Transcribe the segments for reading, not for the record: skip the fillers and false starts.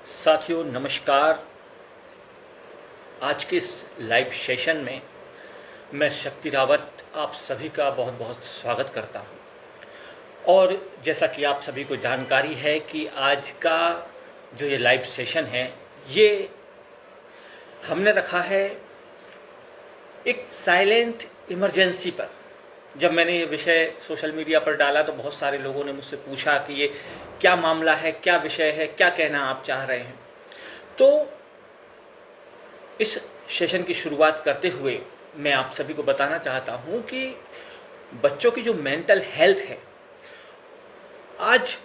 साथियों नमस्कार। आज के इस लाइव सेशन में मैं शक्ति रावत आप सभी का बहुत बहुत स्वागत करता हूं। और जैसा कि आप सभी को जानकारी है कि आज का जो ये लाइव सेशन है ये हमने रखा है एक साइलेंट इमरजेंसी पर। जब मैंने ये विषय सोशल मीडिया पर डाला तो बहुत सारे लोगों ने मुझसे पूछा कि ये क्या मामला है, क्या विषय है, क्या कहना आप चाह रहे हैं। तो इस सेशन की शुरुआत करते हुए मैं आप सभी को बताना चाहता हूं कि बच्चों की जो मेंटल हेल्थ है आज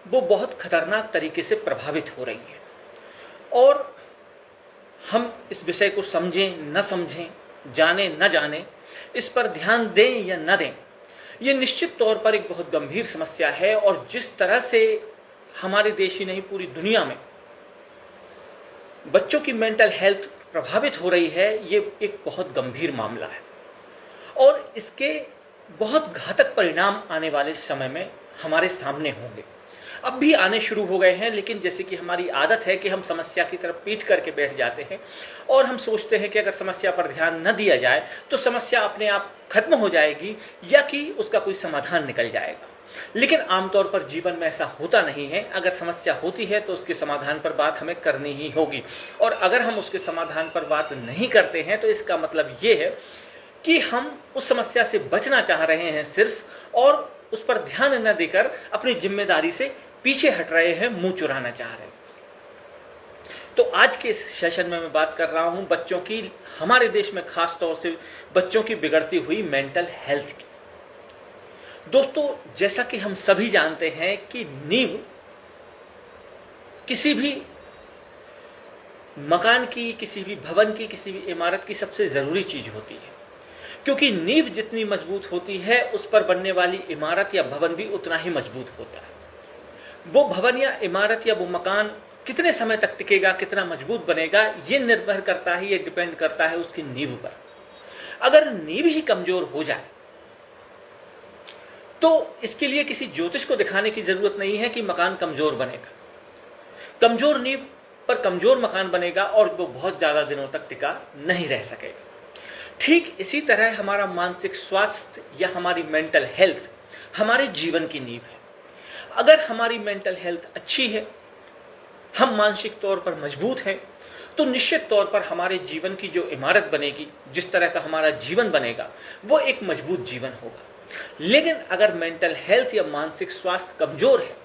वो बहुत खतरनाक तरीके से प्रभावित हो रही है। और हम इस विषय को समझें न समझें, जाने न जाने, इस पर ध्यान दें या न दें, ये निश्चित तौर पर एक बहुत गंभीर समस्या है। और जिस तरह से हमारे देश ही नहीं पूरी दुनिया में बच्चों की मेंटल हेल्थ प्रभावित हो रही है, ये एक बहुत गंभीर मामला है और इसके बहुत घातक परिणाम आने वाले समय में हमारे सामने होंगे। अब भी आने शुरू हो गए हैं, लेकिन जैसे कि हमारी आदत है कि हम समस्या की तरफ पीठ करके बैठ जाते हैं और हम सोचते हैं कि अगर समस्या पर ध्यान न दिया जाए तो समस्या अपने आप खत्म हो जाएगी या कि उसका कोई समाधान निकल जाएगा। लेकिन आमतौर पर जीवन में ऐसा होता नहीं है। अगर समस्या होती है तो उसके समाधान पर बात हमें करनी ही होगी, और अगर हम उसके समाधान पर बात नहीं करते हैं तो इसका मतलब ये है कि हम उस समस्या से बचना चाह रहे हैं सिर्फ, और उस पर ध्यान न देकर अपनी जिम्मेदारी से पीछे हट रहे हैं, मुंह चुराना चाह रहे हैं। तो आज के इस सेशन में मैं बात कर रहा हूं बच्चों की, हमारे देश में खास तौर से बच्चों की बिगड़ती हुई मेंटल हेल्थ की। दोस्तों, जैसा कि हम सभी जानते हैं कि नींव किसी भी मकान की, किसी भी भवन की, किसी भी इमारत की सबसे जरूरी चीज होती है, क्योंकि नींव जितनी मजबूत होती है उस पर बनने वाली इमारत या भवन भी उतना ही मजबूत होता है। वो भवन या इमारत या वो मकान कितने समय तक टिकेगा, कितना मजबूत बनेगा, ये निर्भर करता है, ये डिपेंड करता है उसकी नींव पर। अगर नींव ही कमजोर हो जाए तो इसके लिए किसी ज्योतिष को दिखाने की जरूरत नहीं है कि मकान कमजोर बनेगा। कमजोर नींव पर कमजोर मकान बनेगा और वो बहुत ज्यादा दिनों तक टिका नहीं रह सकेगा। ठीक इसी तरह हमारा मानसिक स्वास्थ्य या हमारी मेंटल हेल्थ हमारे जीवन की नींव है। अगर हमारी मेंटल हेल्थ अच्छी है, हम मानसिक तौर पर मजबूत हैं, तो निश्चित तौर पर हमारे जीवन की जो इमारत बनेगी, जिस तरह का हमारा जीवन बनेगा, वो एक मजबूत जीवन होगा। लेकिन अगर मेंटल हेल्थ या मानसिक स्वास्थ्य कमजोर है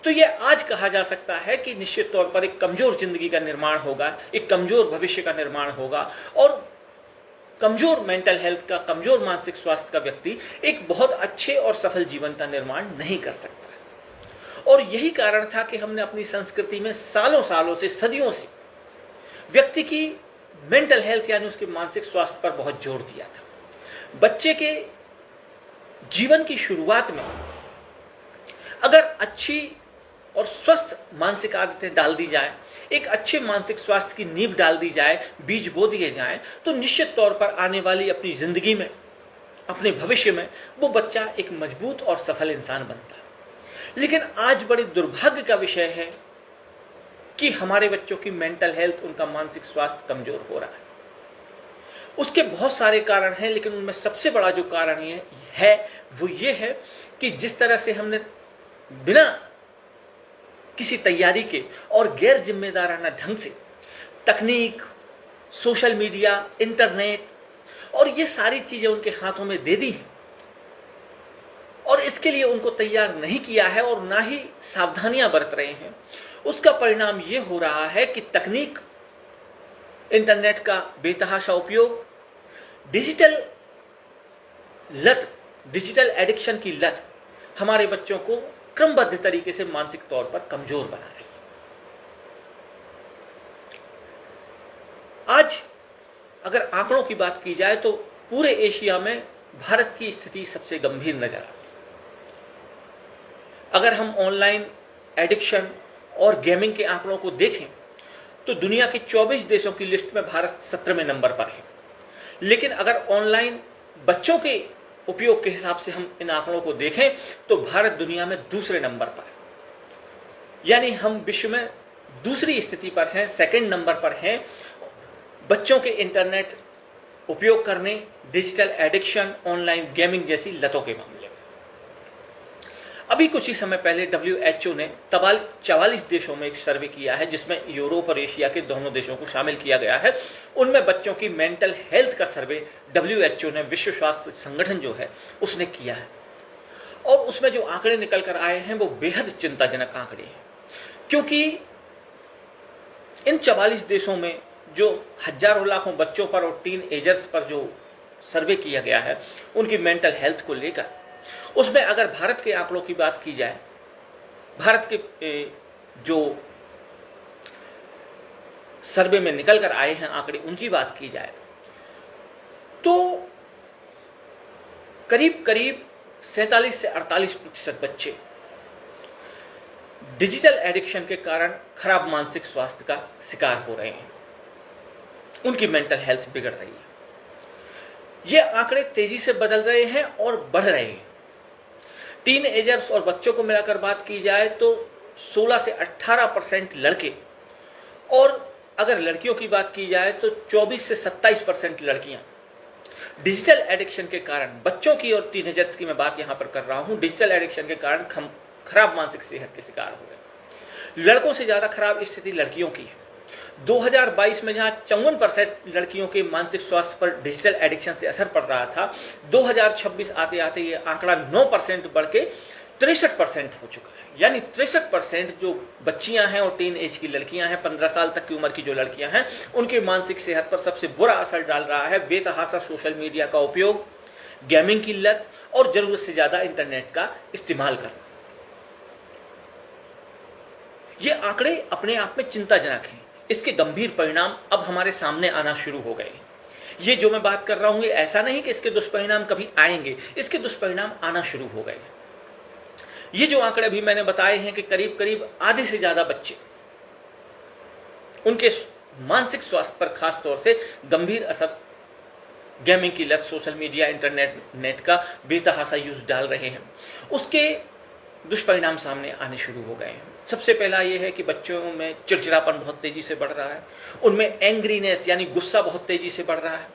तो यह आज कहा जा सकता है कि निश्चित तौर पर एक कमजोर जिंदगी का निर्माण होगा, एक कमजोर भविष्य का निर्माण होगा। और कमजोर मेंटल हेल्थ का, कमजोर मानसिक स्वास्थ्य का व्यक्ति एक बहुत अच्छे और सफल जीवन का निर्माण नहीं कर सकता। और यही कारण था कि हमने अपनी संस्कृति में सालों सालों से, सदियों से व्यक्ति की मेंटल हेल्थ यानी उसके मानसिक स्वास्थ्य पर बहुत जोर दिया था। बच्चे के जीवन की शुरुआत में अगर अच्छी और स्वस्थ मानसिक आदतें डाल दी जाए, एक अच्छे मानसिक स्वास्थ्य की नींव डाल दी जाए, बीज बो दिए जाएं, तो निश्चित तौर पर आने वाली अपनी जिंदगी में, अपने भविष्य में वो बच्चा एक मजबूत और सफल इंसान बनता है। लेकिन आज बड़े दुर्भाग्य का विषय है कि हमारे बच्चों की मेंटल हेल्थ, उनका मानसिक स्वास्थ्य कमजोर हो रहा है। उसके बहुत सारे कारण हैं, लेकिन उनमें सबसे बड़ा जो कारण ये है वो ये है कि जिस तरह से हमने बिना किसी तैयारी के और गैर जिम्मेदाराना ढंग से तकनीक, सोशल मीडिया, इंटरनेट और ये सारी चीजें उनके हाथों में दे दी हैं, और इसके लिए उनको तैयार नहीं किया है और ना ही सावधानियां बरत रहे हैं, उसका परिणाम ये हो रहा है कि तकनीक, इंटरनेट का बेतहाशा उपयोग, डिजिटल लत, डिजिटल एडिक्शन की लत हमारे बच्चों को क्रमबद्ध तरीके से मानसिक तौर पर कमजोर बना रही है। आज अगर आंकड़ों की बात की जाए तो पूरे एशिया में भारत की स्थिति सबसे गंभीर नजर आती है। अगर हम ऑनलाइन एडिक्शन और गेमिंग के आंकड़ों को देखें तो दुनिया के 24 देशों की लिस्ट में भारत 17वें नंबर पर है। लेकिन अगर ऑनलाइन बच्चों के उपयोग के हिसाब से हम इन आंकड़ों को देखें तो भारत दुनिया में दूसरे नंबर पर है। यानी हम विश्व में दूसरी स्थिति पर हैं, सेकंड नंबर पर हैं बच्चों के इंटरनेट उपयोग करने, डिजिटल एडिक्शन, ऑनलाइन गेमिंग जैसी लतों के मामले में। अभी कुछ ही समय पहले WHO ने 44 देशों में एक सर्वे किया है, जिसमें यूरोप और एशिया के दोनों देशों को शामिल किया गया है। उनमें बच्चों की मेंटल हेल्थ का सर्वे WHO ने, विश्व स्वास्थ्य संगठन जो है, उसने किया है। और उसमें जो आंकड़े निकल कर आए हैं वो बेहद चिंताजनक आंकड़े हैं, क्योंकि इन 44 देशों में जो हजारों लाखों बच्चों पर और टीन एजर्स पर जो सर्वे किया गया है उनकी मेंटल हेल्थ को लेकर, उसमें अगर भारत के आंकड़ों की बात की जाए, भारत के जो सर्वे में निकल कर आए हैं आंकड़े, उनकी बात की जाए तो करीब करीब 47 से 48% बच्चे डिजिटल एडिक्शन के कारण खराब मानसिक स्वास्थ्य का शिकार हो रहे हैं, उनकी मेंटल हेल्थ बिगड़ रही है। ये आंकड़े तेजी से बदल रहे हैं और बढ़ रहे हैं। टीन एजर्स और बच्चों को मिलाकर बात की जाए तो 16 से 18% लड़के, और अगर लड़कियों की बात की जाए तो 24 से 27% लड़कियां डिजिटल एडिक्शन के कारण, बच्चों की और टीनेजर्स की मैं बात यहां पर कर रहा हूं, डिजिटल एडिक्शन के कारण खराब मानसिक सेहत के शिकार हो रहे। लड़कों से ज्यादा खराब स्थिति लड़कियों की है। 2022 में जहां 54% लड़कियों के मानसिक स्वास्थ्य पर डिजिटल एडिक्शन से असर पड़ रहा था, 2026 आते आते ये आंकड़ा 9% बढ़ के 63% हो चुका है। यानी 63% जो बच्चियां हैं और टीन एज की लड़कियां हैं, 15 साल तक की उम्र की जो लड़कियां हैं, उनके मानसिक सेहत पर सबसे बुरा असर डाल रहा है बेतहाशा सोशल मीडिया का उपयोग, गेमिंग की लत और जरूरत से ज्यादा इंटरनेट का इस्तेमाल करना। ये आंकड़े अपने आप में चिंताजनक हैं। इसके गंभीर परिणाम अब हमारे सामने आना शुरू हो गए। ये जो मैं बात कर रहा हूं, ये ऐसा नहीं कि इसके दुष्परिणाम कभी आएंगे, इसके दुष्परिणाम आना शुरू हो गए। ये जो आंकड़े भी मैंने बताए हैं कि करीब करीब आधे से ज्यादा बच्चे, उनके मानसिक स्वास्थ्य पर खास तौर से गंभीर असर गेमिंग की लत, सोशल मीडिया, इंटरनेट का बेतहाशा यूज डाल रहे हैं, उसके दुष्परिणाम सामने आने शुरू हो गए हैं। सबसे पहला यह है कि बच्चों में चिड़चिड़ापन बहुत तेजी से बढ़ रहा है, उनमें एंग्रीनेस यानी गुस्सा बहुत तेजी से बढ़ रहा है,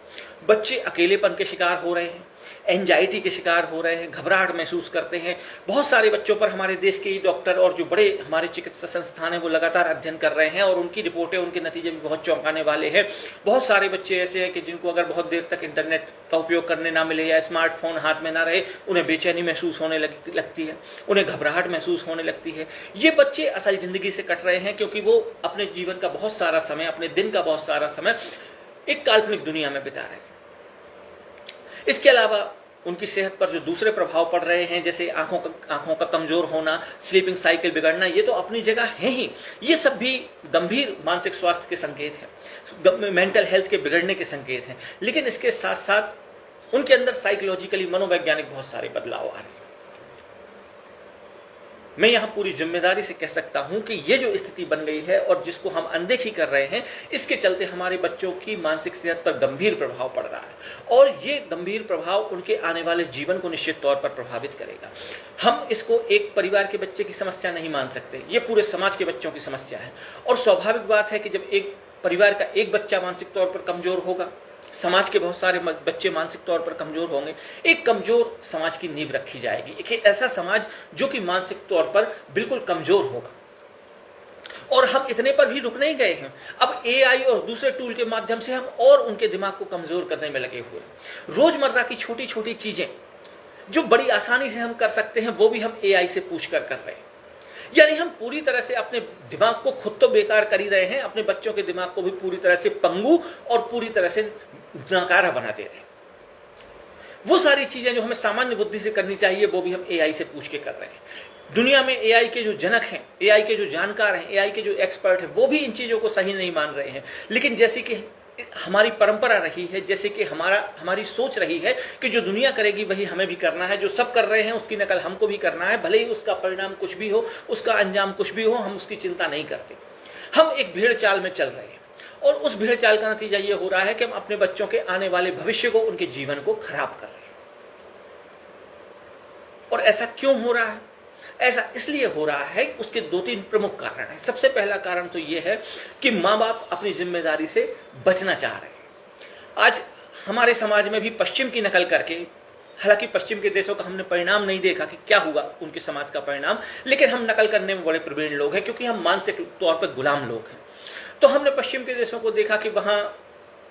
बच्चे अकेलेपन के शिकार हो रहे हैं, एंजाइटी के शिकार हो रहे हैं, घबराहट महसूस करते हैं। बहुत सारे बच्चों पर हमारे देश के डॉक्टर और जो बड़े हमारे चिकित्सा संस्थान हैं वो लगातार अध्ययन कर रहे हैं और उनकी रिपोर्टें, उनके नतीजे भी बहुत चौंकाने वाले हैं। बहुत सारे बच्चे ऐसे हैं कि जिनको अगर बहुत देर तक इंटरनेट का उपयोग करने ना मिले या स्मार्टफोन हाथ में ना रहे, उन्हें बेचैनी महसूस होने लगती है, उन्हें घबराहट महसूस होने लगती है। ये बच्चे असल जिंदगी से कट रहे हैं क्योंकि वो अपने जीवन का बहुत सारा समय, अपने दिन का बहुत सारा समय एक काल्पनिक दुनिया में बिता रहे हैं। इसके अलावा उनकी सेहत पर जो दूसरे प्रभाव पड़ रहे हैं, जैसे आंखों का कमजोर होना, स्लीपिंग साइकिल बिगड़ना, ये तो अपनी जगह है ही। ये सब भी गंभीर मानसिक स्वास्थ्य के संकेत हैं, मेंटल हेल्थ के बिगड़ने के संकेत हैं। लेकिन इसके साथ साथ उनके अंदर साइकोलॉजिकली, मनोवैज्ञानिक बहुत सारे बदलाव आ रहे हैं। मैं यहां पूरी जिम्मेदारी से कह सकता हूं कि ये जो स्थिति बन गई है और जिसको हम अनदेखी कर रहे हैं, इसके चलते हमारे बच्चों की मानसिक सेहत पर गंभीर प्रभाव पड़ रहा है और ये गंभीर प्रभाव उनके आने वाले जीवन को निश्चित तौर पर प्रभावित करेगा। हम इसको एक परिवार के बच्चे की समस्या नहीं मान सकते, ये पूरे समाज के बच्चों की समस्या है। और स्वाभाविक बात है कि जब एक परिवार का एक बच्चा मानसिक तौर पर कमजोर होगा, समाज के बहुत सारे बच्चे मानसिक तौर पर कमजोर होंगे, एक कमजोर समाज की नींव रखी जाएगी। एक ऐसा समाज जो कि मानसिक तौर पर बिल्कुल कमजोर होगा। और हम इतने पर भी रुक नहीं गए हैं, अब एआई और दूसरे टूल के माध्यम से हम और उनके दिमाग को कमजोर करने में लगे हुए हैं। रोजमर्रा की छोटी छोटी चीजें जो बड़ी आसानी से हम कर सकते हैं, वो भी हम एआई से पूछ कर रहे हैं। यानी हम पूरी तरह से अपने दिमाग को खुद तो बेकार कर ही रहे हैं, अपने बच्चों के दिमाग को भी पूरी तरह से पंगु और पूरी तरह से नाकारा बना दे रहे हैं। वो सारी चीजें जो हमें सामान्य बुद्धि से करनी चाहिए, वो भी हम एआई से पूछ के कर रहे हैं। दुनिया में एआई के जो जनक हैं, एआई के जो जानकार हैं, एआई के जो एक्सपर्ट हैं, वो भी इन चीजों को सही नहीं मान रहे हैं। लेकिन जैसे कि हमारी परंपरा रही है, जैसे कि हमारी सोच रही है कि जो दुनिया करेगी वही हमें भी करना है, जो सब कर रहे हैं उसकी नकल हमको भी करना है, भले ही उसका परिणाम कुछ भी हो, उसका अंजाम कुछ भी हो, हम उसकी चिंता नहीं करते। हम एक भेड़ चाल में चल रहे हैं और उस भेड़ चाल का नतीजा ये हो रहा है कि हम अपने बच्चों के आने वाले भविष्य को, उनके जीवन को खराब कर रहे हैं। और ऐसा क्यों हो रहा है? ऐसा इसलिए हो रहा है, उसके 2-3 प्रमुख कारण हैं। सबसे पहला कारण तो यह है कि माँ बाप अपनी जिम्मेदारी से बचना चाह रहे हैं। आज हमारे समाज में भी पश्चिम की नकल करके, हालांकि पश्चिम के देशों का हमने परिणाम नहीं देखा कि क्या हुआ उनके समाज का परिणाम, लेकिन हम नकल करने में बड़े प्रवीण लोग हैं क्योंकि हम मानसिक तौर पर गुलाम लोग हैं। तो हमने पश्चिम के देशों को देखा कि वहां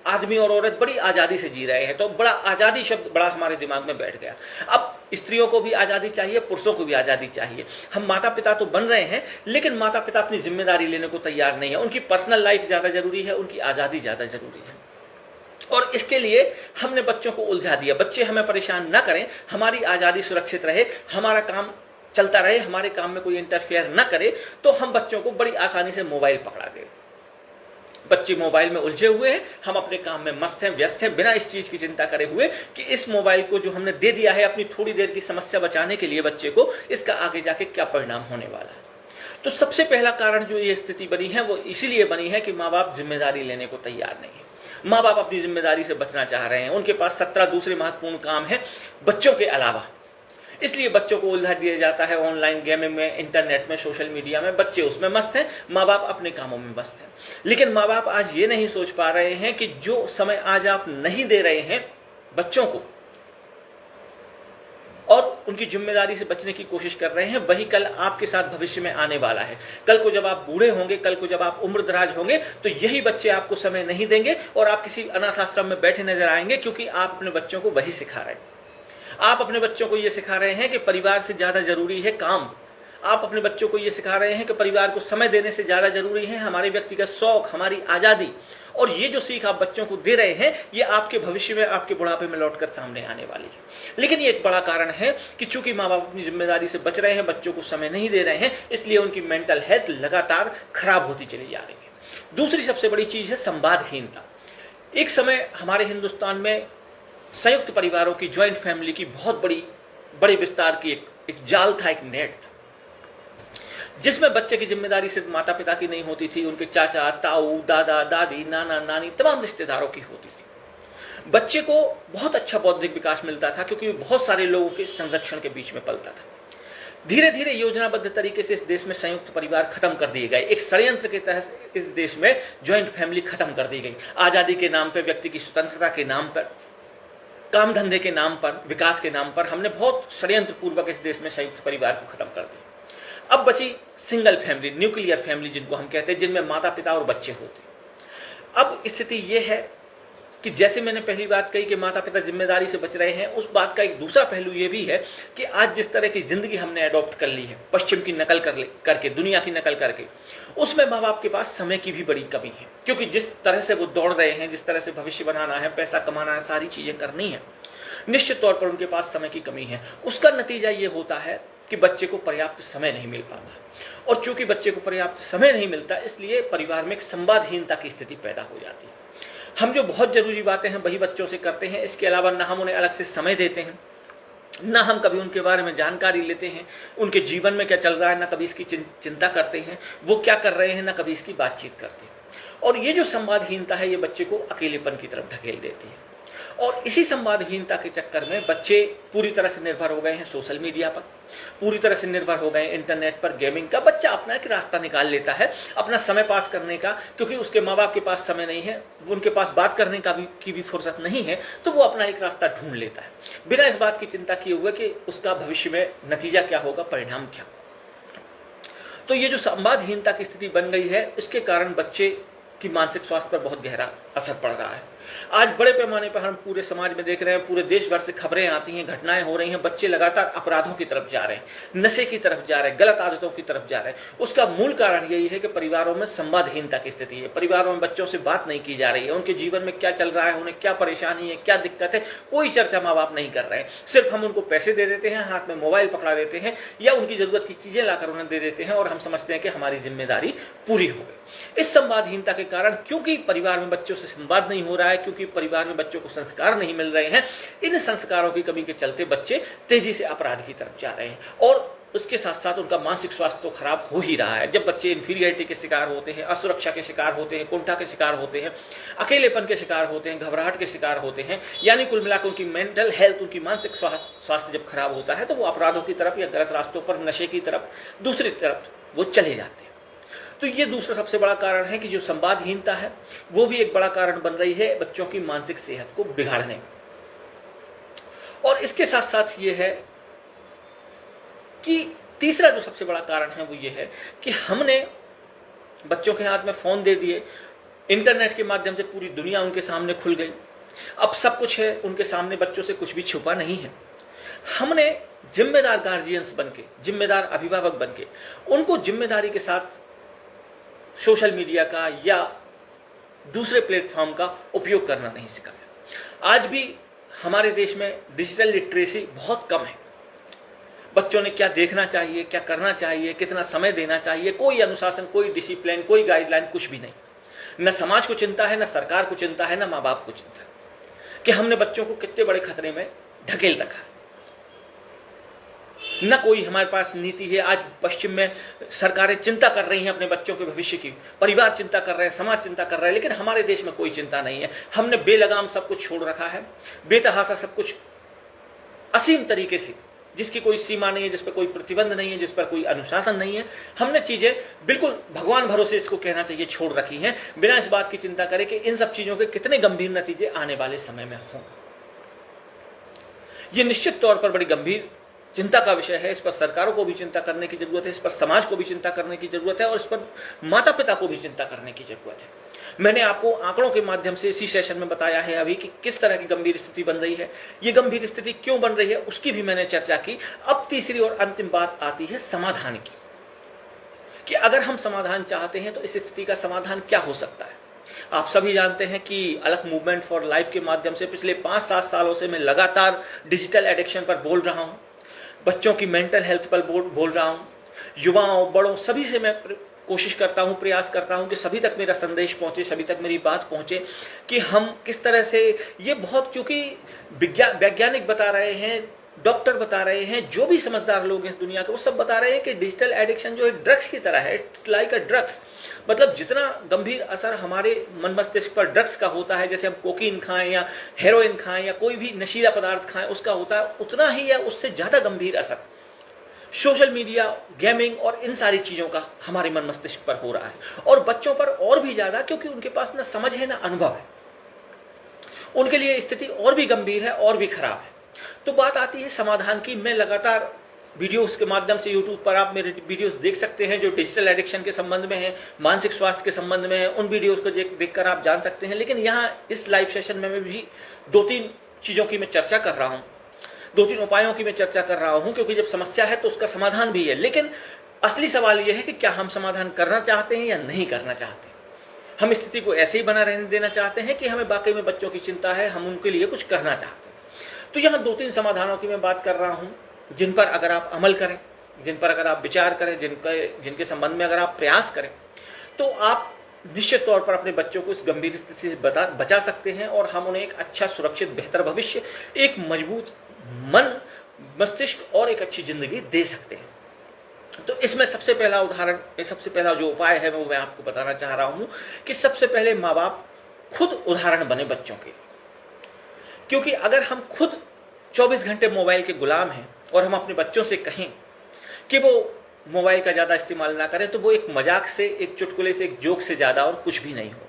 आदमी और औरत बड़ी आजादी से जी रहे हैं, तो बड़ा आजादी शब्द बड़ा हमारे दिमाग में बैठ गया। अब स्त्रियों को भी आजादी चाहिए, पुरुषों को भी आजादी चाहिए। हम माता पिता तो बन रहे हैं, लेकिन माता पिता अपनी जिम्मेदारी लेने को तैयार नहीं है। उनकी पर्सनल लाइफ ज्यादा जरूरी है, उनकी आजादी ज्यादा जरूरी है। और इसके लिए हमने बच्चों को उलझा दिया। बच्चे हमें परेशान न करें, हमारी आजादी सुरक्षित रहे, हमारा काम चलता रहे, हमारे काम में कोई इंटरफेयर न करे, तो हम बच्चों को बड़ी आसानी से मोबाइल पकड़ा दें। बच्चे मोबाइल में उलझे हुए हैं, हम अपने काम में मस्त हैं, व्यस्त हैं, बिना इस चीज की चिंता करे हुए कि इस मोबाइल को जो हमने दे दिया है अपनी थोड़ी देर की समस्या बचाने के लिए बच्चे को, इसका आगे जाके क्या परिणाम होने वाला है। तो सबसे पहला कारण जो ये स्थिति बनी है वो इसीलिए बनी है कि माँ बाप जिम्मेदारी लेने को तैयार नहीं है। माँ बाप अपनी जिम्मेदारी से बचना चाह रहे हैं, उनके पास 17 दूसरे महत्वपूर्ण काम है बच्चों के अलावा। इसलिए बच्चों को उलझा दिया जाता है ऑनलाइन गेमिंग में, इंटरनेट में, सोशल मीडिया में। बच्चे उसमें मस्त हैं, माँ बाप अपने कामों में मस्त हैं। लेकिन माँ बाप आज ये नहीं सोच पा रहे हैं कि जो समय आज आप नहीं दे रहे हैं बच्चों को और उनकी जिम्मेदारी से बचने की कोशिश कर रहे हैं, वही कल आपके साथ भविष्य में आने वाला है। कल को जब आप बूढ़े होंगे, कल को जब आप उम्रदराज होंगे, तो यही बच्चे आपको समय नहीं देंगे और आप किसी अनाथ आश्रम में बैठे नजर आएंगे, क्योंकि आप अपने बच्चों को वही सिखा रहे हैं। आप अपने बच्चों को यह सिखा रहे हैं कि परिवार से ज्यादा जरूरी है काम। आप अपने बच्चों को यह सिखा रहे हैं कि परिवार को समय देने से ज्यादा जरूरी है हमारे व्यक्तिगत शौक, हमारी आजादी। और ये जो सीख आप बच्चों को दे रहे हैं, ये आपके भविष्य में, आपके बुढ़ापे में लौटकर सामने आने वाली है। लेकिन ये एक बड़ा कारण है कि चूंकि माँ बाप अपनी जिम्मेदारी से बच रहे हैं, बच्चों को समय नहीं दे रहे हैं, इसलिए उनकी मेंटल हेल्थ लगातार खराब होती चली जा रही है। दूसरी सबसे बड़ी चीज है संवादहीनता। एक समय हमारे हिंदुस्तान में संयुक्त परिवारों की, ज्वाइंट फैमिली की बहुत बड़े विस्तार की एक जाल था, एक नेट था, जिसमें बच्चे की जिम्मेदारी सिर्फ माता पिता की नहीं होती थी, उनके चाचा, ताऊ, दादा, दादी, नाना, नानी, तमाम रिश्तेदारों की होती थी। बच्चे को बहुत अच्छा बौद्धिक विकास मिलता था क्योंकि वो बहुत सारे लोगों के संरक्षण के बीच में पलता था। धीरे धीरे योजनाबद्ध तरीके से इस देश में संयुक्त परिवार खत्म कर दिए गए। एक षड्यंत्र के तहत इस देश में ज्वाइंट फैमिली खत्म कर दी गई। आजादी के नाम पर, व्यक्ति की स्वतंत्रता के नाम पर, काम धंधे के नाम पर, विकास के नाम पर हमने बहुत षड्यंत्र पूर्वक इस देश में संयुक्त परिवार को खत्म कर दिया। अब बची सिंगल फैमिली, न्यूक्लियर फैमिली जिनको हम कहते हैं, जिनमें माता पिता और बच्चे होते हैं। अब स्थिति यह है कि जैसे मैंने पहली बात कही कि माता पिता जिम्मेदारी से बच रहे हैं, उस बात का एक दूसरा पहलू यह भी है कि आज जिस तरह की जिंदगी हमने अडॉप्ट कर ली है, पश्चिम की नकल करके, दुनिया की नकल करके, उसमें माँ बाप के पास समय की भी बड़ी कमी है। क्योंकि जिस तरह से वो दौड़ रहे हैं, जिस तरह से भविष्य बनाना है, पैसा कमाना है, सारी चीजें करनी है, निश्चित तौर पर उनके पास समय की कमी है। उसका नतीजा ये होता है कि बच्चे को पर्याप्त समय नहीं मिल पाता। और चूंकि बच्चे को पर्याप्त समय नहीं मिलता, इसलिए परिवार में एक संवादहीनता की स्थिति पैदा हो जाती है। हम जो बहुत जरूरी बातें हैं वही बच्चों से करते हैं, इसके अलावा ना हम उन्हें अलग से समय देते हैं, ना हम कभी उनके बारे में जानकारी लेते हैं, उनके जीवन में क्या चल रहा है ना कभी इसकी चिंता करते हैं, वो क्या कर रहे हैं ना कभी इसकी बातचीत करते हैं। और ये जो संवादहीनता है, ये बच्चे को अकेलेपन की तरफ ढकेल देती है। और इसी संवादहीनता के चक्कर में बच्चे पूरी तरह से निर्भर हो गए हैं सोशल मीडिया पर, पूरी तरह से निर्भर हो गए हैं इंटरनेट पर, गेमिंग का। बच्चा अपना एक रास्ता निकाल लेता है अपना समय पास करने का, क्योंकि उसके माँ बाप के पास समय नहीं है, उनके पास बात करने की भी फुर्सत नहीं है, तो वो अपना एक रास्ता ढूंढ लेता है बिना इस बात की चिंता किए हुए कि उसका भविष्य में नतीजा क्या होगा, परिणाम क्या। तो ये जो संवादहीनता की स्थिति बन गई है, इसके कारण बच्चे की मानसिक स्वास्थ्य पर बहुत गहरा असर पड़ रहा है। आज बड़े पैमाने पर हम पूरे समाज में देख रहे हैं, पूरे देश भर से खबरें आती हैं, घटनाएं हो रही हैं। बच्चे लगातार अपराधों की तरफ जा रहे हैं, नशे की तरफ जा रहे हैं, गलत आदतों की तरफ जा रहे हैं। उसका मूल कारण यही है कि परिवारों में संवादहीनता की स्थिति है। परिवारों में बच्चों से बात नहीं की जा रही है, उनके जीवन में क्या चल रहा है, उन्हें क्या परेशानी है, क्या दिक्कत है, कोई चर्चा माँ बाप नहीं कर रहे हैं। सिर्फ हम उनको पैसे दे देते हैं, हाथ में मोबाइल पकड़ा देते हैं या उनकी जरूरत की चीजें लाकर उन्हें दे देते हैं और हम समझते हैं कि हमारी जिम्मेदारी पूरी हो गई। इस संवादहीनता के कारण, क्योंकि परिवार में बच्चों से संवाद नहीं हो रहा है, क्योंकि परिवार में बच्चों को संस्कार नहीं मिल रहे हैं, इन संस्कारों की कमी के चलते बच्चे तेजी से अपराध की तरफ जा रहे हैं। और उसके साथ साथ उनका मानसिक स्वास्थ्य तो खराब हो ही रहा है। जब बच्चे इन्फीरियरिटी के शिकार होते हैं, असुरक्षा के शिकार होते हैं, कुंठा के शिकार होते हैं, अकेलेपन के शिकार होते हैं, घबराहट के शिकार होते हैं, यानी कुल मिलाकर उनकी मेंटल हेल्थ, उनकी मानसिक स्वास्थ्य जब खराब होता है तो वो अपराधों की तरफ या गलत रास्तों पर, नशे की तरफ, दूसरी तरफ वो चले जाते हैं। तो ये दूसरा सबसे बड़ा कारण है कि जो संवादहीनता है वो भी एक बड़ा कारण बन रही है बच्चों की मानसिक सेहत को बिगाड़ने में। और इसके साथ साथ ये है कि तीसरा जो सबसे बड़ा कारण है वो ये है कि हमने बच्चों के हाथ में फोन दे दिए, इंटरनेट के माध्यम से पूरी दुनिया उनके सामने खुल गई, अब सब कुछ है उनके सामने, बच्चों से कुछ भी छुपा नहीं है। हमने जिम्मेदार गार्जियंस बनके, जिम्मेदार अभिभावक बनके उनको जिम्मेदारी के साथ सोशल मीडिया का या दूसरे प्लेटफॉर्म का उपयोग करना नहीं सिखाया। आज भी हमारे देश में डिजिटल लिटरेसी बहुत कम है। बच्चों ने क्या देखना चाहिए, क्या करना चाहिए, कितना समय देना चाहिए, कोई अनुशासन, कोई डिसिप्लिन, कोई गाइडलाइन, कुछ भी नहीं। न समाज को चिंता है, न सरकार को चिंता है, न माँ बाप को चिंता है कि हमने बच्चों को कितने बड़े खतरे में ढकेल रखा है। न कोई हमारे पास नीति है। आज पश्चिम में सरकारें चिंता कर रही हैं अपने बच्चों के भविष्य की, परिवार चिंता कर रहे हैं, समाज चिंता कर रहा है, लेकिन हमारे देश में कोई चिंता नहीं है। हमने बेलगाम सब कुछ छोड़ रखा है, बेतहासा सब कुछ असीम तरीके से, जिसकी कोई सीमा नहीं है, जिस पर कोई प्रतिबंध नहीं है, जिस पर कोई अनुशासन नहीं है, हमने चीजें बिल्कुल भगवान भरोसे, इसको कहना चाहिए, छोड़ रखी हैं, बिना इस बात की चिंता करे कि इन सब चीजों के कितने गंभीर नतीजे आने वाले समय में हों। यह निश्चित तौर पर बड़ी गंभीर चिंता का विषय है। इस पर सरकारों को भी चिंता करने की जरूरत है, इस पर समाज को भी चिंता करने की जरूरत है, और इस पर माता पिता को भी चिंता करने की जरूरत है। मैंने आपको आंकड़ों के माध्यम से इसी सेशन में बताया है अभी कि किस तरह की गंभीर स्थिति बन रही है, ये गंभीर स्थिति क्यों बन रही है उसकी भी मैंने चर्चा की। अब तीसरी और अंतिम बात आती है समाधान की, कि अगर हम समाधान चाहते हैं तो इस स्थिति का समाधान क्या हो सकता है। आप सभी जानते हैं कि अलग मूवमेंट फॉर लाइफ के माध्यम से पिछले 5-7 सालों से मैं लगातार डिजिटल एडिक्शन पर बोल रहा हूं, बच्चों की मेंटल हेल्थ पर बोल रहा हूं, युवाओं, बड़ों, सभी से मैं कोशिश करता हूं, प्रयास करता हूं कि सभी तक मेरा संदेश पहुंचे, सभी तक मेरी बात पहुंचे कि हम किस तरह से ये बहुत, क्योंकि वैज्ञानिक बता रहे हैं, डॉक्टर बता रहे हैं, जो भी समझदार लोग हैं इस दुनिया के, वो सब बता रहे हैं कि डिजिटल एडिक्शन जो है ड्रग्स की तरह है। इट्स लाइक अ ड्रग्स, मतलब जितना गंभीर असर हमारे मन मस्तिष्क पर ड्रग्स का होता है, जैसे हम कोकीन खाएं या हेरोइन खाएं या कोई भी नशीला पदार्थ खाएं उसका होता है, उतना ही या उससे ज्यादा गंभीर असर सोशल मीडिया, गेमिंग और इन सारी चीजों का हमारे मन मस्तिष्क पर हो रहा है, और बच्चों पर और भी ज्यादा, क्योंकि उनके पास ना समझ है ना अनुभव है। उनके लिए स्थिति और भी गंभीर है और भी खराब है। तो बात आती है समाधान की। मैं लगातार वीडियोस के माध्यम से, यूट्यूब पर आप मेरे वीडियोस देख सकते हैं जो डिजिटल एडिक्शन के संबंध में है, मानसिक स्वास्थ्य के संबंध में है, उन वीडियोस को देखकर आप जान सकते हैं। लेकिन यहाँ इस लाइव सेशन में मैं भी 2-3 चीजों की मैं चर्चा कर रहा हूँ, 2-3 उपायों की मैं चर्चा कर रहा हूं, क्योंकि जब समस्या है तो उसका समाधान भी है। लेकिन असली सवाल यह है कि क्या हम समाधान करना चाहते हैं या नहीं करना चाहते। हम स्थिति को ऐसे ही बना रहने देना चाहते हैं कि हमें वाकई में बच्चों की चिंता है, हम उनके लिए कुछ करना चाहते हैं। तो यहां 2-3 समाधानों की मैं बात कर रहा हूं, जिन पर अगर आप अमल करें, जिन पर अगर आप विचार करें, जिनके संबंध में अगर आप प्रयास करें, तो आप निश्चित तौर पर अपने बच्चों को इस गंभीर स्थिति से बचा सकते हैं, और हम उन्हें एक अच्छा, सुरक्षित, बेहतर भविष्य, एक मजबूत मन, मस्तिष्क और एक अच्छी जिंदगी दे सकते हैं। तो इसमें सबसे पहला उदाहरण, सबसे पहला जो उपाय है वो मैं आपको बताना चाह रहा हूं कि सबसे पहले माँ बाप खुद उदाहरण बने बच्चों के। क्योंकि अगर हम खुद 24 घंटे मोबाइल के गुलाम हैं और हम अपने बच्चों से कहें कि वो मोबाइल का ज्यादा इस्तेमाल ना करें, तो वो एक मजाक से, एक चुटकुले से, एक जोक से ज्यादा और कुछ भी नहीं होगा।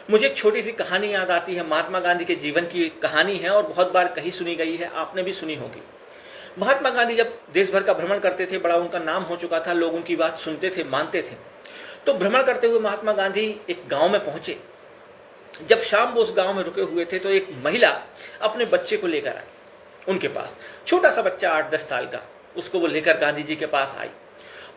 मुझे एक छोटी सी कहानी याद आती है, महात्मा गांधी के जीवन की एक कहानी है और बहुत बार कही सुनी गई है, आपने भी सुनी होगी। महात्मा गांधी जब देश भर का भ्रमण करते थे, बड़ा उनका नाम हो चुका था, लोग उनकी बात सुनते थे, मानते थे। तो भ्रमण करते हुए महात्मा गांधी एक गांव में पहुंचे। जब शाम वो उस गांव में रुके हुए थे तो एक महिला अपने बच्चे को लेकर आई उनके पास, छोटा सा बच्चा 8-10 साल का, उसको वो लेकर गांधी जी के पास आई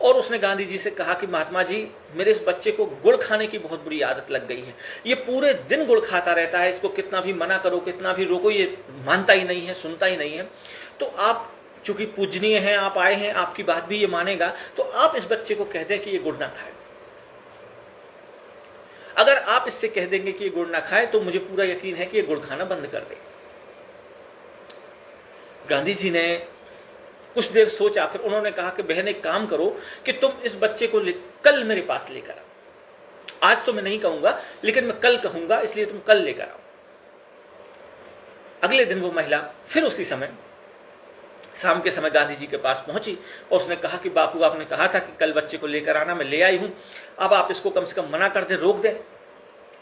और उसने गांधी जी से कहा कि महात्मा जी, मेरे इस बच्चे को गुड़ खाने की बहुत बुरी आदत लग गई है, ये पूरे दिन गुड़ खाता रहता है, इसको कितना भी मना करो, कितना भी रोको, ये मानता ही नहीं है, सुनता ही नहीं है। तो आप चूंकि पूजनीय हैं, आप आए हैं, आपकी बात भी ये मानेगा, तो आप इस बच्चे को कह दें कि ये गुड़ ना खाए। अगर आप इससे कह देंगे कि ये गुड़ ना खाए तो मुझे पूरा यकीन है कि ये गुड़ खाना बंद कर देगा। गांधी जी ने कुछ देर सोचा, फिर उन्होंने कहा कि बहन एक काम करो कि तुम इस बच्चे को कल मेरे पास लेकर आओ। आज तो मैं नहीं कहूंगा, लेकिन मैं कल कहूंगा, इसलिए तुम कल लेकर आओ। अगले दिन वो महिला फिर उसी समय शाम के समय गांधी जी के पास पहुंची और उसने कहा कि बापू आपने कहा था कि कल बच्चे को लेकर आना, मैं ले आई हूं, अब आप इसको कम से कम मना कर दे, रोक दे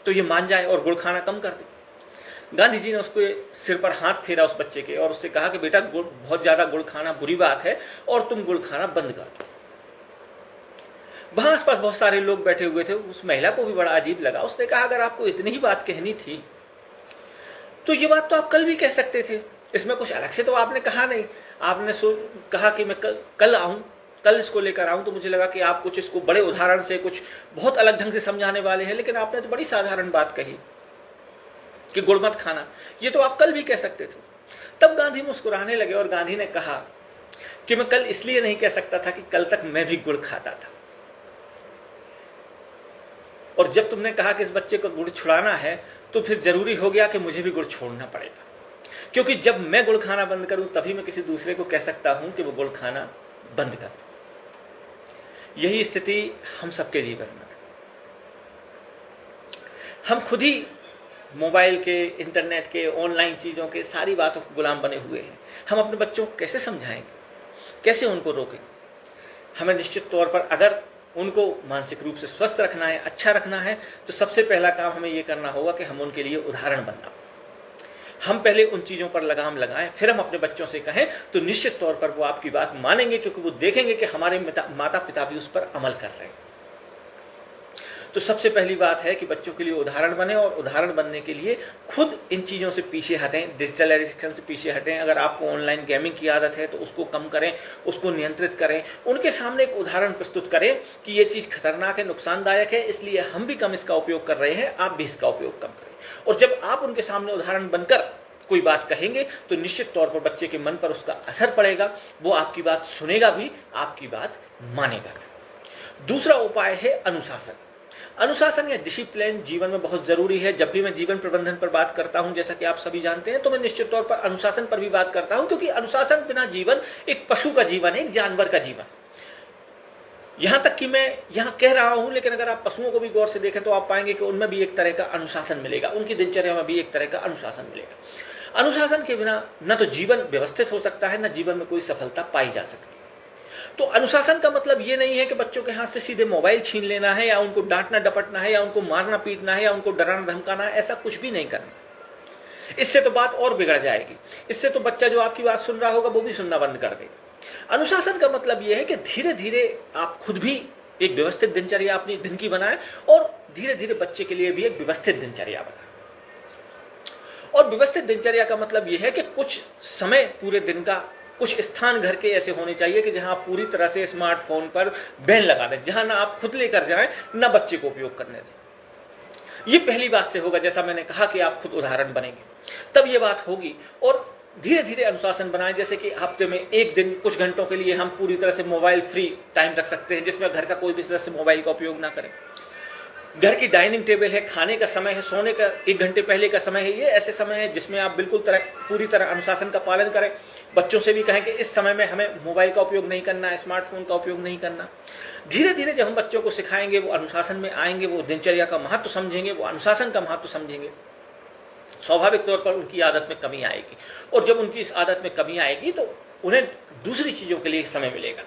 तो ये मान जाए और गुड़ खाना कम कर दे। गांधी जी ने उसको सिर पर हाथ फेरा उस बच्चे के और उससे कहा कि बेटा बहुत ज्यादा गुड़ खाना बुरी बात है और तुम गुड़ खाना बंद कर दो। वहां आसपास बहुत सारे लोग बैठे हुए थे, उस महिला को भी बड़ा अजीब लगा। उसने कहा अगर आपको इतनी ही बात कहनी थी तो ये बात तो आप कल भी कह सकते थे, इसमें कुछ अलग से तो आपने कहा नहीं। आपने कहा कि मैं कल आऊं, कल इसको लेकर आऊं, तो मुझे लगा कि आप कुछ इसको बड़े उदाहरण से, कुछ बहुत अलग ढंग से समझाने वाले हैं, लेकिन आपने तो बड़ी साधारण बात कही कि गुड़ मत खाना, ये तो आप कल भी कह सकते थे। तब गांधी मुस्कुराने लगे और गांधी ने कहा कि मैं कल इसलिए नहीं कह सकता था कि कल तक मैं भी गुड़ खाता था, और जब तुमने कहा कि इस बच्चे को गुड़ छुड़ाना है तो फिर जरूरी हो गया कि मुझे भी गुड़ छोड़ना पड़ेगा, क्योंकि जब मैं गुड़ खाना बंद करूं तभी मैं किसी दूसरे को कह सकता हूं कि वो गुड़ खाना बंद कर दे। यही स्थिति हम सबके जीवन में है। हम खुद ही मोबाइल के, इंटरनेट के, ऑनलाइन चीजों के, सारी बातों के गुलाम बने हुए हैं। हम अपने बच्चों को कैसे समझाएंगे, कैसे उनको रोकें? हमें निश्चित तौर पर अगर उनको मानसिक रूप से स्वस्थ रखना है, अच्छा रखना है, तो सबसे पहला काम हमें यह करना होगा कि हम उनके लिए उदाहरण बनना। हम पहले उन चीजों पर लगाम लगाएं, फिर हम अपने बच्चों से कहें, तो निश्चित तौर पर वो आपकी बात मानेंगे, क्योंकि वो देखेंगे कि हमारे माता पिता भी उस पर अमल कर रहे हैं। तो सबसे पहली बात है कि बच्चों के लिए उदाहरण बने, और उदाहरण बनने के लिए खुद इन चीजों से पीछे हटें, डिजिटल एडिक्शन से पीछे हटें। अगर आपको ऑनलाइन गेमिंग की आदत है तो उसको कम करें, उसको नियंत्रित करें, उनके सामने एक उदाहरण प्रस्तुत करें कि ये चीज खतरनाक है, नुकसानदायक है, इसलिए हम भी कम इसका उपयोग कर रहे हैं, आप भी इसका उपयोग कम करें। और जब आप उनके सामने उदाहरण बनकर कोई बात कहेंगे तो निश्चित तौर पर बच्चे के मन पर उसका असर पड़ेगा, वो आपकी बात सुनेगा भी, आपकी बात मानेगा भी। दूसरा उपाय है अनुशासन। अनुशासन या डिसिप्लिन जीवन में बहुत जरूरी है। जब भी मैं जीवन प्रबंधन पर बात करता हूं, जैसा कि आप सभी जानते हैं, तो मैं निश्चित तौर पर अनुशासन पर भी बात करता हूं, क्योंकि अनुशासन बिना जीवन एक पशु का जीवन है, एक जानवर का जीवन। यहां तक कि मैं यहां कह रहा हूं, लेकिन अगर आप पशुओं को भी गौर से देखें तो आप पाएंगे कि उनमें भी एक तरह का अनुशासन मिलेगा, उनकी दिनचर्या में भी एक तरह का अनुशासन मिलेगा। अनुशासन के बिना न तो जीवन व्यवस्थित हो सकता है, न जीवन में कोई सफलता पाई जा सकती है। तो अनुशासन का मतलब ये नहीं है कि बच्चों के हाथ से सीधे मोबाइल छीन लेना है, या उनको डांटना डपटना है, या उनको मारना पीटना है, या उनको डराना धमकाना है, ऐसा कुछ भी नहीं करना। इससे तो बात और बिगड़ जाएगी। इससे तो बच्चा जो आपकी बात सुन रहा होगा वो भी सुनना बंद कर देगा। अनुशासन का मतलब यह है कि धीरे धीरे आप खुद भी एक व्यवस्थित दिनचर्या अपनी दिन की बनाएं, और धीरे धीरे बच्चे के लिए भी एक व्यवस्थित दिनचर्या बनाएं। और व्यवस्थित दिनचर्या का मतलब यह है कि कुछ समय पूरे दिन का, कुछ स्थान घर के ऐसे होने चाहिए कि जहां आप पूरी तरह से स्मार्टफोन पर बैन लगा दें, जहां ना आप खुद लेकर जाएं, ना बच्चे को उपयोग करने दें। ये पहली बात से होगा, जैसा मैंने कहा कि आप खुद उदाहरण बनेंगे, तब ये बात होगी। और धीरे धीरे अनुशासन बनाएं, जैसे कि हफ्ते में एक दिन कुछ घंटों के लिए हम पूरी तरह से मोबाइल फ्री टाइम रख सकते हैं, जिसमें घर का कोई भी सदस्य मोबाइल का उपयोग ना करें। घर की डाइनिंग टेबल है, खाने का समय है, सोने का 1 घंटे पहले का समय है, ये ऐसे समय है जिसमें आप बिल्कुल पूरी तरह अनुशासन का पालन करें। बच्चों से भी कहें कि इस समय में हमें मोबाइल का उपयोग नहीं करना है, स्मार्टफोन का उपयोग नहीं करना। धीरे धीरे जब हम बच्चों को सिखाएंगे, वो अनुशासन में आएंगे, वो दिनचर्या का महत्व समझेंगे, वो अनुशासन का महत्व समझेंगे, स्वाभाविक तौर पर उनकी आदत में कमी आएगी। और जब उनकी इस आदत में कमी आएगी तो उन्हें दूसरी चीजों के लिए समय मिलेगा,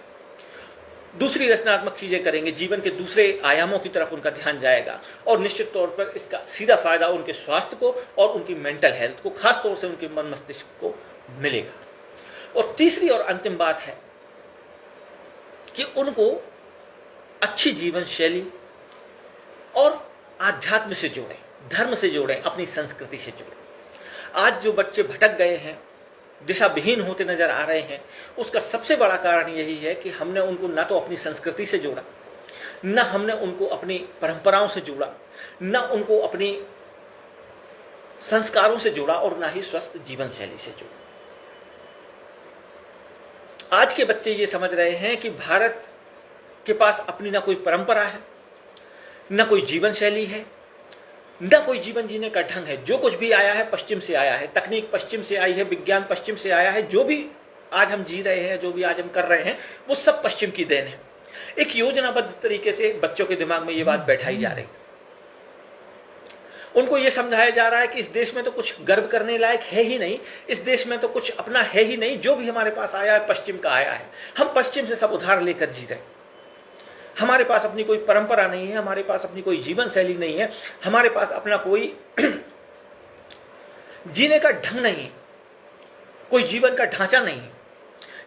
दूसरी रचनात्मक चीजें करेंगे, जीवन के दूसरे आयामों की तरफ उनका ध्यान जाएगा, और निश्चित तौर पर इसका सीधा फायदा उनके स्वास्थ्य को और उनकी मेंटल हेल्थ को, खास तौर से उनके मन मस्तिष्क को मिलेगा। और तीसरी और अंतिम बात है कि उनको अच्छी जीवन शैली और आध्यात्म से जोड़ें, धर्म से जोड़ें, अपनी संस्कृति से जोड़ें। आज जो बच्चे भटक गए हैं, दिशा विहीन होते नजर आ रहे हैं, उसका सबसे बड़ा कारण यही है कि हमने उनको न तो अपनी संस्कृति से जोड़ा, न हमने उनको अपनी परंपराओं से जोड़ा, न उनको अपनी संस्कारों से जोड़ा, और न ही स्वस्थ जीवन शैली से जोड़ा। आज के बच्चे ये समझ रहे हैं कि भारत के पास अपनी ना कोई परंपरा है, न कोई जीवन शैली है, न कोई जीवन जीने का ढंग है। जो कुछ भी आया है पश्चिम से आया है, तकनीक पश्चिम से आई है, विज्ञान पश्चिम से आया है, जो भी आज हम जी रहे हैं, जो भी आज हम कर रहे हैं, वो सब पश्चिम की देन है। एक योजनाबद्ध तरीके से बच्चों के दिमाग में ये बात बैठाई जा रही है। उनको ये समझाया जा रहा है कि इस देश में तो कुछ गर्व करने लायक है ही नहीं, इस देश में तो कुछ अपना है ही नहीं, जो भी हमारे पास आया है पश्चिम का आया है, हम पश्चिम से सब उधार लेकर जी रहे। हमारे पास अपनी कोई परंपरा नहीं है, हमारे पास अपनी कोई जीवन शैली नहीं है, हमारे पास अपना कोई जीने का ढंग नहीं है, कोई जीवन का ढांचा नहीं है।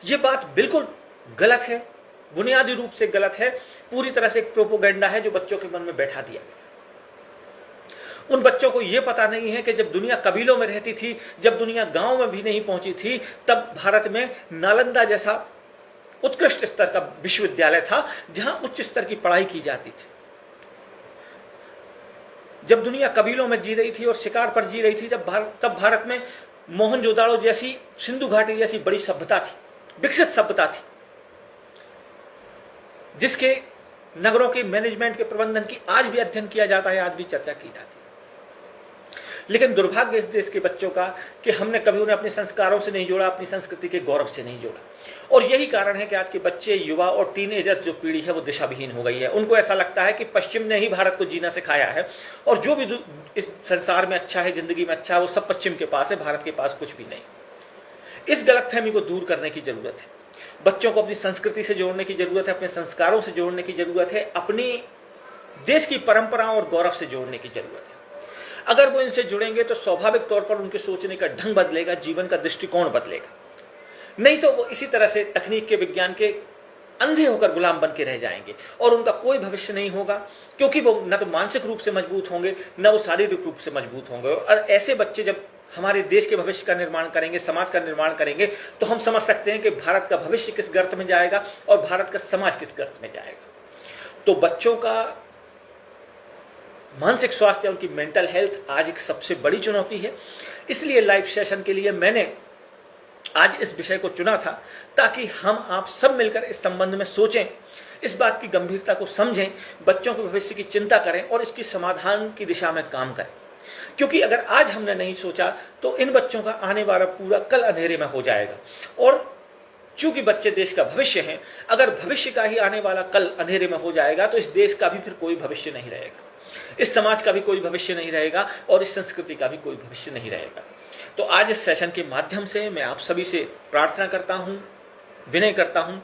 यह बात बिल्कुल गलत है, बुनियादी रूप से गलत है, पूरी तरह से एक प्रोपोगेंडा है जो बच्चों के मन में बैठा दिया गया। उन बच्चों को यह पता नहीं है कि जब दुनिया कबीलों में रहती थी, जब दुनिया गांव में भी नहीं पहुंची थी, तब भारत में नालंदा जैसा उत्कृष्ट स्तर का विश्वविद्यालय था जहां उच्च स्तर की पढ़ाई की जाती थी। जब दुनिया कबीलों में जी रही थी और शिकार पर जी रही थी, तब भारत में मोहनजोदाड़ो जैसी, सिंधु घाटी जैसी बड़ी सभ्यता थी, विकसित सभ्यता थी, जिसके नगरों के मैनेजमेंट के प्रबंधन की आज भी अध्ययन किया जाता है, आज भी चर्चा की जाती है। लेकिन दुर्भाग्य इस देश के बच्चों का कि हमने कभी उन्हें अपने संस्कारों से नहीं जोड़ा, अपनी संस्कृति के गौरव से नहीं जोड़ा। और यही कारण है कि आज के बच्चे, युवा और टीनेजर्स जो पीढ़ी है वो दिशाविहीन हो गई है। उनको ऐसा लगता है कि पश्चिम ने ही भारत को जीना सिखाया है और जो भी इस संसार में अच्छा है, जिंदगी में अच्छा है, वो सब पश्चिम के पास है, भारत के पास कुछ भी नहीं। इस गलतफहमी को दूर करने की जरूरत है। बच्चों को अपनी संस्कृति से जोड़ने की जरूरत है, अपने संस्कारों से जोड़ने की जरूरत है, अपनी देश की परंपराओं और गौरव से जोड़ने की जरूरत है। अगर वो इनसे जुड़ेंगे तो स्वाभाविक तौर पर उनके सोचने का ढंग बदलेगा, जीवन का दृष्टिकोण बदलेगा। नहीं तो वो इसी तरह से तकनीक के, विज्ञान के अंधे होकर गुलाम बन के रह जाएंगे और उनका कोई भविष्य नहीं होगा, क्योंकि वो न तो मानसिक रूप से मजबूत होंगे, न वो शारीरिक रूप से मजबूत होंगे। और ऐसे बच्चे जब हमारे देश के भविष्य का निर्माण करेंगे, समाज का निर्माण करेंगे, तो हम समझ सकते हैं कि भारत का भविष्य किस गर्त में जाएगा और भारत का समाज किस गर्त में जाएगा। तो बच्चों का मानसिक स्वास्थ्य, उनकी मेंटल हेल्थ आज एक सबसे बड़ी चुनौती है। इसलिए लाइव सेशन के लिए मैंने आज इस विषय को चुना था, ताकि हम आप सब मिलकर इस संबंध में सोचें, इस बात की गंभीरता को समझें, बच्चों के भविष्य की चिंता करें और इसकी समाधान की दिशा में काम करें। क्योंकि अगर आज हमने नहीं सोचा तो इन बच्चों का आने वाला पूरा कल अंधेरे में हो जाएगा। और चूंकि बच्चे देश का भविष्य हैं, अगर भविष्य का ही आने वाला कल अंधेरे में हो जाएगा तो इस देश का भी फिर कोई भविष्य नहीं रहेगा, इस समाज का भी कोई भविष्य नहीं रहेगा और इस संस्कृति का भी कोई भविष्य नहीं रहेगा। तो आज इस सेशन के माध्यम से मैं आप सभी से प्रार्थना करता हूं, विनय करता हूं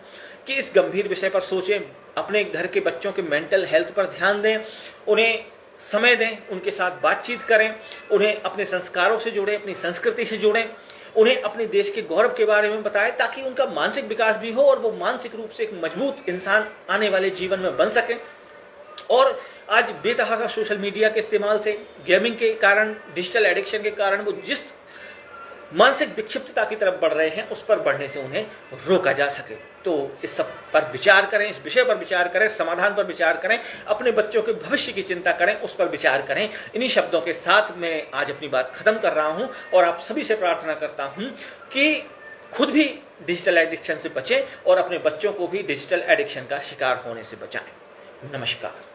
कि इस गंभीर विषय पर सोचें, अपने घर के बच्चों के मेंटल हेल्थ पर ध्यान दें, उन्हें समय दें, उनके साथ बातचीत करें, उन्हें अपने संस्कारों से जोड़ें, अपनी संस्कृति से जोड़ें, उन्हें अपने देश के गौरव के बारे में बताएं, ताकि उनका मानसिक विकास भी हो और वो मानसिक रूप से एक मजबूत इंसान आने वाले जीवन में बन सके। और आज बेतहाशा सोशल मीडिया के इस्तेमाल से, गेमिंग के कारण, डिजिटल एडिक्शन के कारण वो जिस मानसिक विक्षिप्तता की तरफ बढ़ रहे हैं, उस पर बढ़ने से उन्हें रोका जा सके। तो इस सब पर विचार करें, इस विषय पर विचार करें, समाधान पर विचार करें, अपने बच्चों के भविष्य की चिंता करें, उस पर विचार करें। इन्हीं शब्दों के साथ मैं आज अपनी बात खत्म कर रहा हूं और आप सभी से प्रार्थना करता हूं कि खुद भी डिजिटल एडिक्शन से बचें और अपने बच्चों को भी डिजिटल एडिक्शन का शिकार होने से बचाएं। नमस्कार।